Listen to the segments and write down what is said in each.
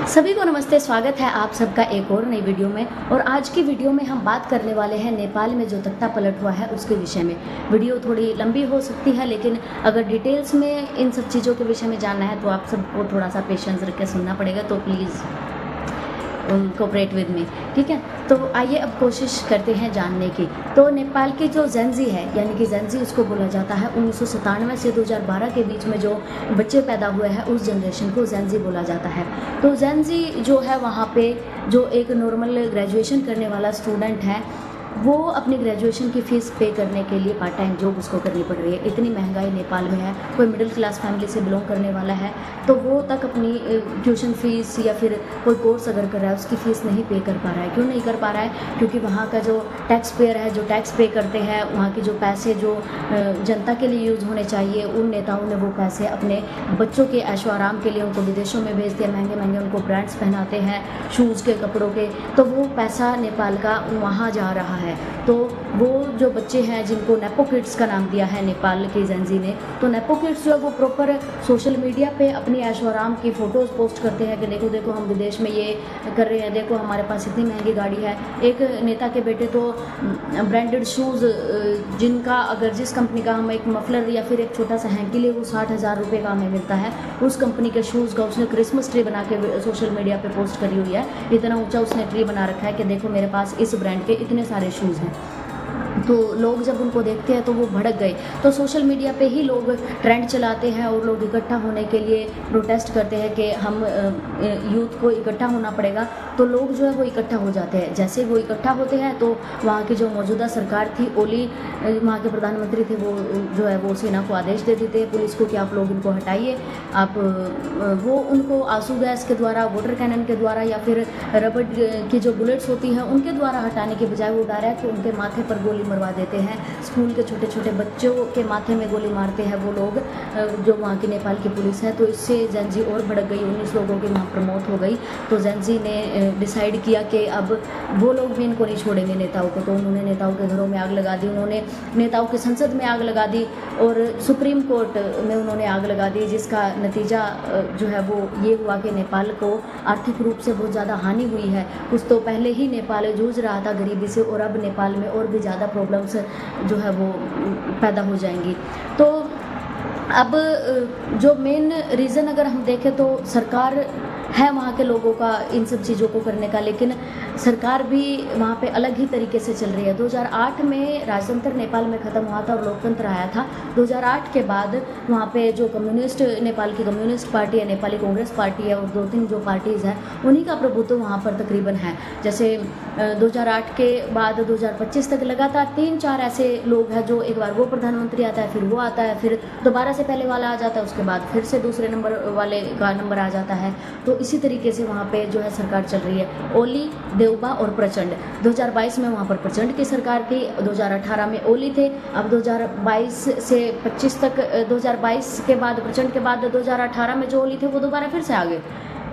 सभी को नमस्ते। स्वागत है आप सबका एक और नई वीडियो में। और आज की वीडियो में हम बात करने वाले हैं नेपाल में जो तख्ता पलट हुआ है उसके विषय में। वीडियो थोड़ी लंबी हो सकती है, लेकिन अगर डिटेल्स में इन सब चीज़ों के विषय में जानना है तो आप सबको थोड़ा सा पेशेंस रख के सुनना पड़ेगा, तो प्लीज़ कोऑपरेट विद मी, ठीक है। तो आइए अब कोशिश करते हैं जानने की। तो नेपाल की जो जेनजी है, यानी कि जेनजी उसको बोला जाता है, 1997 से 2012 के बीच में जो बच्चे पैदा हुए हैं उस जनरेशन को जेनजी बोला जाता है। तो जेनजी जो है वहाँ पे जो एक नॉर्मल ग्रेजुएशन करने वाला स्टूडेंट है वो अपनी ग्रेजुएशन की फ़ीस पे करने के लिए पार्ट टाइम जॉब उसको करनी पड़ रही है। इतनी महंगाई नेपाल में है। कोई मिडिल क्लास फैमिली से बिलोंग करने वाला है तो वो तक अपनी ट्यूशन फ़ीस या फिर कोई कोर्स अगर कर रहा है उसकी फ़ीस नहीं पे कर पा रहा है। क्यों नहीं कर पा रहा है? क्योंकि वहाँ का जो टैक्स पेयर है, जो टैक्स पे करते हैं, वहाँ के जो पैसे जो जनता के लिए यूज़ होने चाहिए, उन नेताओं ने वो पैसे अपने बच्चों के ऐशो आराम के लिए उनको विदेशों में भेजते हैं। महंगे महंगे उनको ब्रांड्स पहनाते हैं, शूज़ के, कपड़ों के, तो वो पैसा नेपाल का वहाँ जा रहा है। तो वो जो बच्चे हैं जिनको नेपो किड्स का नाम दिया है नेपाल के जेनजी ने, तो नेपो किड्स जो है वो प्रॉपर सोशल मीडिया पे अपनी ऐशो आराम की फ़ोटोज़ पोस्ट करते हैं कि देखो देखो हम विदेश में ये कर रहे हैं, देखो हमारे पास इतनी महंगी गाड़ी है। एक नेता के बेटे तो ब्रांडेड शूज़ जिनका अगर जिस कंपनी का हम एक मफलर या फिर एक छोटा सा हैंकी ले वो 60,000 रुपये का हमें मिलता है, उस कंपनी के शूज़ का उसने क्रिसमस ट्री बना के सोशल मीडिया पे पोस्ट करी हुई है। इतना ऊंचा उसने ट्री बना रखा है कि देखो मेरे पास इस ब्रांड के इतने सारे शूज़ हैं। तो लोग जब उनको देखते हैं तो वो भड़क गए। तो सोशल मीडिया पे ही लोग ट्रेंड चलाते हैं और लोग इकट्ठा होने के लिए प्रोटेस्ट करते हैं कि हम यूथ को इकट्ठा होना पड़ेगा। तो लोग जो है वो इकट्ठा हो जाते हैं। जैसे वो इकट्ठा होते हैं तो वहाँ की जो मौजूदा सरकार थी, ओली वहाँ के प्रधानमंत्री थे, वो जो है वो सेना को आदेश दे देते हैं, पुलिस को, कि आप लोग इनको हटाइए। आप वो उनको आंसू गैस के द्वारा, वाटर कैनन के द्वारा या फिर रबड़ की जो बुलेट्स होती हैं उनके द्वारा हटाने के बजाय वो डायरेक्ट उनके माथे पर गोली मरवा देते हैं। स्कूल के छोटे छोटे बच्चों के माथे में गोली मारते हैं वो लोग, जो वहाँ की नेपाल की पुलिस है। तो इससे जेनजी और भड़क गई। 19 लोगों की वहाँ प्रमोट हो गई। तो जेनजी ने डिसाइड किया कि अब वो लोग भी इनको नहीं छोड़ेंगे नेताओं को। तो उन्होंने नेताओं के घरों में आग लगा दी, उन्होंने नेताओं की संसद में आग लगा दी और सुप्रीम कोर्ट में उन्होंने आग लगा दी, जिसका नतीजा जो है वो ये हुआ कि नेपाल को आर्थिक रूप से बहुत ज़्यादा हानि हुई है। कुछ तो पहले ही नेपाल जूझ रहा था गरीबी से, और अब नेपाल में और भी ज़्यादा प्रॉब्लम्स जो है वो पैदा हो जाएंगी। तो अब जो मेन रीज़न अगर हम देखें तो सरकार है वहाँ के लोगों का इन सब चीज़ों को करने का, लेकिन सरकार भी वहाँ पे अलग ही तरीके से चल रही है। 2008 में राजतंत्र नेपाल में ख़त्म हुआ था और लोकतंत्र आया था। 2008 के बाद वहाँ पे जो कम्युनिस्ट, नेपाल की कम्युनिस्ट पार्टी है, नेपाली कांग्रेस पार्टी है और 2-3 जो पार्टीज़ हैं उन्हीं का प्रभुत्व वहाँ पर तकरीबन है। जैसे 2008 के बाद 2025 तक लगातार 3-4 ऐसे लोग हैं जो एक बार वो प्रधानमंत्री आता है, फिर वो आता है, फिर दोबारा से पहले वाला आ जाता है, उसके बाद फिर से दूसरे नंबर वाले का नंबर आ जाता है। तो इसी तरीके से वहाँ पे जो है सरकार चल रही है। ओली, देउबा और प्रचंड। 2022 में वहाँ पर प्रचंड की सरकार थी, 2018 में ओली थे। अब 2022 से 25 तक, 2022 के बाद प्रचंड के बाद 2018 में जो ओली थे वो दोबारा फिर से आ गए।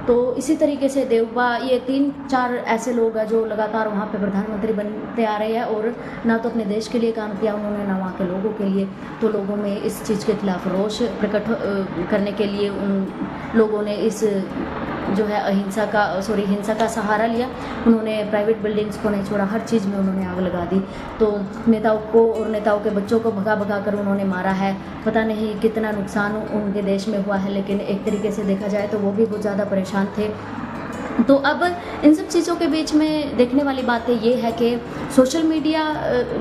तो इसी तरीके से देउबा, ये 3-4 ऐसे लोग हैं जो लगातार वहाँ पे प्रधानमंत्री बनते आ रहे हैं और ना तो अपने देश के लिए काम किया उन्होंने, ना वहाँ के लोगों के लिए। तो लोगों में इस चीज़ के खिलाफ रोष प्रकट करने के लिए उन लोगों ने इस जो है हिंसा का सहारा लिया। उन्होंने प्राइवेट बिल्डिंग्स को नहीं छोड़ा, हर चीज़ में उन्होंने आग लगा दी। तो नेताओं को और नेताओं के बच्चों को भगा भगा कर उन्होंने मारा है। पता नहीं कितना नुकसान उनके देश में हुआ है, लेकिन एक तरीके से देखा जाए तो वो भी बहुत ज़्यादा परेशान थे। तो अब इन सब चीज़ों के बीच में देखने वाली बातें ये है कि सोशल मीडिया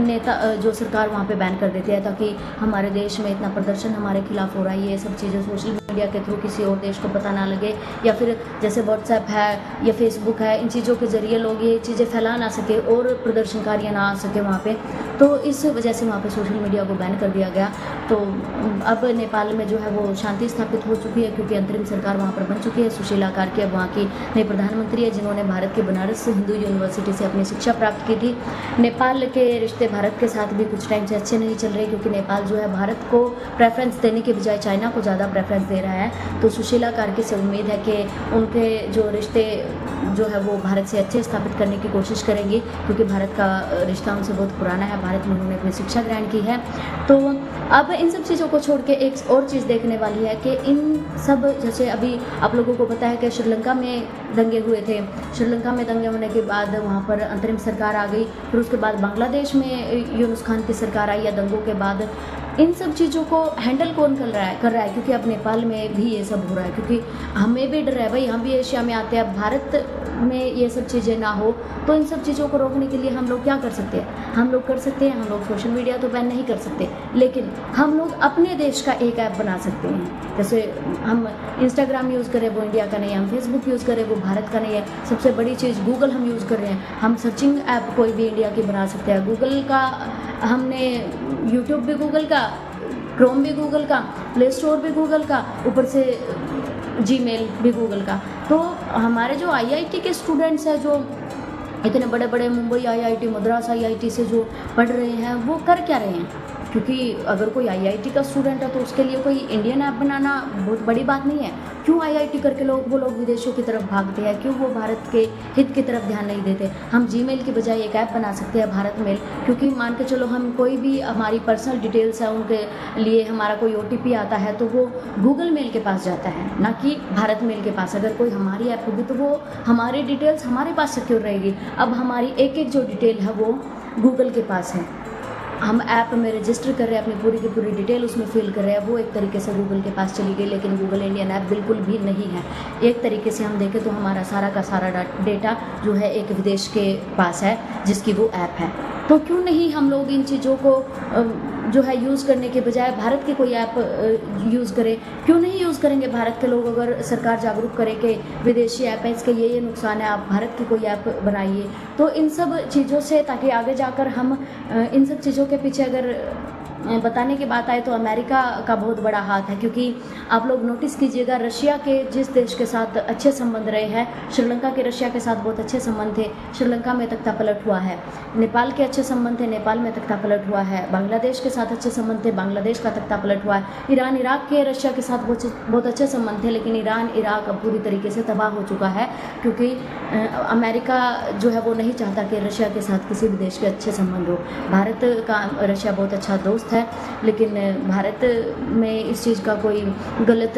नेता जो सरकार वहाँ पे बैन कर देती है, ताकि हमारे देश में इतना प्रदर्शन हमारे खिलाफ हो रहा है, ये सब चीज़ें सोशल मीडिया के थ्रू किसी और देश को पता ना लगे, या फिर जैसे व्हाट्सएप है या फेसबुक है, इन चीज़ों के ज़रिए लोग ये चीज़ें फैला ना सके और प्रदर्शनकारियाँ ना आ सके वहाँ पर। तो इस वजह से वहाँ पर सोशल मीडिया को बैन कर दिया गया। तो अब नेपाल में जो है वो शांति स्थापित हो चुकी है, क्योंकि अंतरिम सरकार वहाँ पर बन चुकी है। सुशीला कार्की अब वहाँ की नई प्रधानमंत्री है, जिन्होंने भारत के बनारस हिंदू यूनिवर्सिटी से अपनी शिक्षा प्राप्त की थी। नेपाल के रिश्ते भारत के साथ भी कुछ टाइम से अच्छे नहीं चल रहे, क्योंकि नेपाल जो है भारत को प्रेफरेंस देने के बजाय चाइना को ज़्यादा प्रेफरेंस दे दे रहा है। तो सुशीला कार्की से उम्मीद है कि उनके जो रिश्ते जो है वो भारत से अच्छे स्थापित करने की कोशिश करेंगी, क्योंकि भारत का रिश्ता उनसे बहुत पुराना है, भारत में उन्होंने अपनी शिक्षा ग्रहण की है। तो अब इन सब चीज़ों को छोड़ के एक और चीज़ देखने वाली है कि इन सब, जैसे अभी आप लोगों को पता है कि श्रीलंका में दंगे हुए थे, श्रीलंका में दंगे होने के बाद वहाँ पर अंतरिम सरकार आ गई, फिर उसके बाद बांग्लादेश में यूनुस खान की सरकार आई या दंगों के बाद। इन सब चीज़ों को हैंडल कौन कर रहा है, क्योंकि अब नेपाल में भी ये सब हो रहा है, क्योंकि हमें भी डर है भाई, हम भी एशिया में आते हैं, भारत में ये सब चीज़ें ना हो। तो इन सब चीज़ों को रोकने के लिए हम लोग क्या कर सकते हैं, हम लोग कर सकते हैं, हम लोग सोशल मीडिया तो बैन नहीं कर सकते, लेकिन हम लोग अपने देश का एक ऐप बना सकते हैं। जैसे हम इंस्टाग्राम यूज़ करें वो इंडिया का नहीं है, हम फेसबुक यूज़ करें वो भारत का नहीं है, सबसे बड़ी चीज़ गूगल हम यूज़ कर रहे हैं, हम सर्चिंग ऐप कोई भी इंडिया की बना सकते हैं। गूगल का हमने, यूट्यूब भी गूगल का, क्रोम भी गूगल का, प्ले स्टोर भी गूगल का, ऊपर से जीमेल भी गूगल का। तो हमारे जो आईआईटी के स्टूडेंट्स हैं, जो इतने बड़े बड़े मुंबई आईआईटी, मद्रास आईआईटी से जो पढ़ रहे हैं, वो कर क्या रहे हैं, क्योंकि अगर कोई आईआईटी का स्टूडेंट है तो उसके लिए कोई इंडियन ऐप बनाना बहुत बड़ी बात नहीं है। क्यों आईआईटी करके वो लोग विदेशों की तरफ भागते हैं, क्यों वो भारत के हित की तरफ ध्यान नहीं देते। हम जीमेल की बजाय एक ऐप बना सकते हैं, भारत मेल, क्योंकि मान के चलो हम कोई भी हमारी पर्सनल डिटेल्स है उनके लिए हमारा कोई ओटीपी आता है तो वो गूगल मेल के पास जाता है, ना कि भारत मेल के पास। अगर कोई हमारी ऐप होगी तो वो हमारी डिटेल्स हमारे पास सिक्योर रहेगी। अब हमारी एक एक जो डिटेल है वो गूगल के पास है, हम ऐप में रजिस्टर कर रहे हैं, अपनी पूरी की पूरी डिटेल उसमें फिल कर रहे हैं, वो एक तरीके से गूगल के पास चली गई। लेकिन गूगल इंडियन ऐप बिल्कुल भी नहीं है। एक तरीके से हम देखें तो हमारा सारा का सारा डेटा जो है एक विदेश के पास है, जिसकी वो ऐप है। तो क्यों नहीं हम लोग इन चीज़ों को जो है यूज़ करने के बजाय भारत की कोई ऐप यूज़ करें। क्यों नहीं यूज़ करेंगे भारत के लोग, अगर सरकार जागरूक करे कि विदेशी ऐप है, इसके ये नुकसान है, आप भारत की कोई ऐप बनाइए। तो इन सब चीज़ों से, ताकि आगे जाकर हम इन सब चीज़ों के पीछे अगर बताने की बात आए तो अमेरिका का बहुत बड़ा हाथ है, क्योंकि आप लोग नोटिस कीजिएगा, रशिया के जिस देश के साथ अच्छे संबंध रहे हैं, श्रीलंका के रशिया के साथ बहुत अच्छे संबंध थे, श्रीलंका में तख्तापलट हुआ है। नेपाल के अच्छे संबंध थे, नेपाल में तख्तापलट हुआ है। बांग्लादेश के साथ अच्छे संबंध थे, बांग्लादेश का तख्तापलट हुआ है। ईरान इराक के रशिया के साथ बहुत अच्छे संबंध थे, लेकिन ईरान इराक अब पूरी तरीके से तबाह हो चुका है, क्योंकि अमेरिका जो है वो नहीं चाहता कि रशिया के साथ किसी भी देश के अच्छे संबंध हो। भारत का रशिया बहुत अच्छा दोस्त है, लेकिन भारत में इस चीज़ का कोई गलत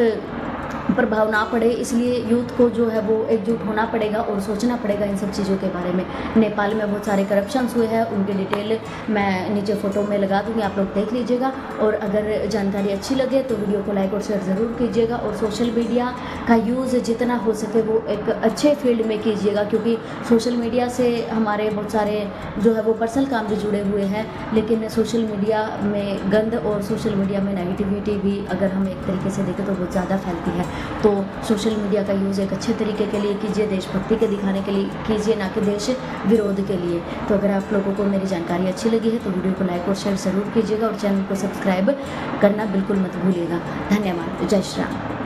प्रभाव ना पड़े, इसलिए यूथ को जो है वो एकजुट होना पड़ेगा और सोचना पड़ेगा इन सब चीज़ों के बारे में। नेपाल में बहुत सारे करप्शंस हुए हैं, उनकी डिटेल मैं नीचे फ़ोटो में लगा दूँगी, आप लोग देख लीजिएगा। और अगर जानकारी अच्छी लगे तो वीडियो को लाइक और शेयर ज़रूर कीजिएगा, और सोशल मीडिया का यूज़ जितना हो सके वो एक अच्छे फील्ड में कीजिएगा, क्योंकि सोशल मीडिया से हमारे बहुत सारे जो है वो पर्सनल काम भी जुड़े हुए हैं, लेकिन सोशल मीडिया में गंद और सोशल मीडिया में नेगेटिविटी भी अगर हम एक तरीके से देखें तो बहुत ज़्यादा फैलती है। तो सोशल मीडिया का यूज़ एक अच्छे तरीके के लिए कीजिए, देशभक्ति के दिखाने के लिए कीजिए, ना कि देश विरोध के लिए। तो अगर आप लोगों को मेरी जानकारी अच्छी लगी है तो वीडियो को लाइक और शेयर ज़रूर कीजिएगा, और चैनल को सब्सक्राइब करना बिल्कुल मत भूलिएगा। धन्यवाद। जय श्री राम।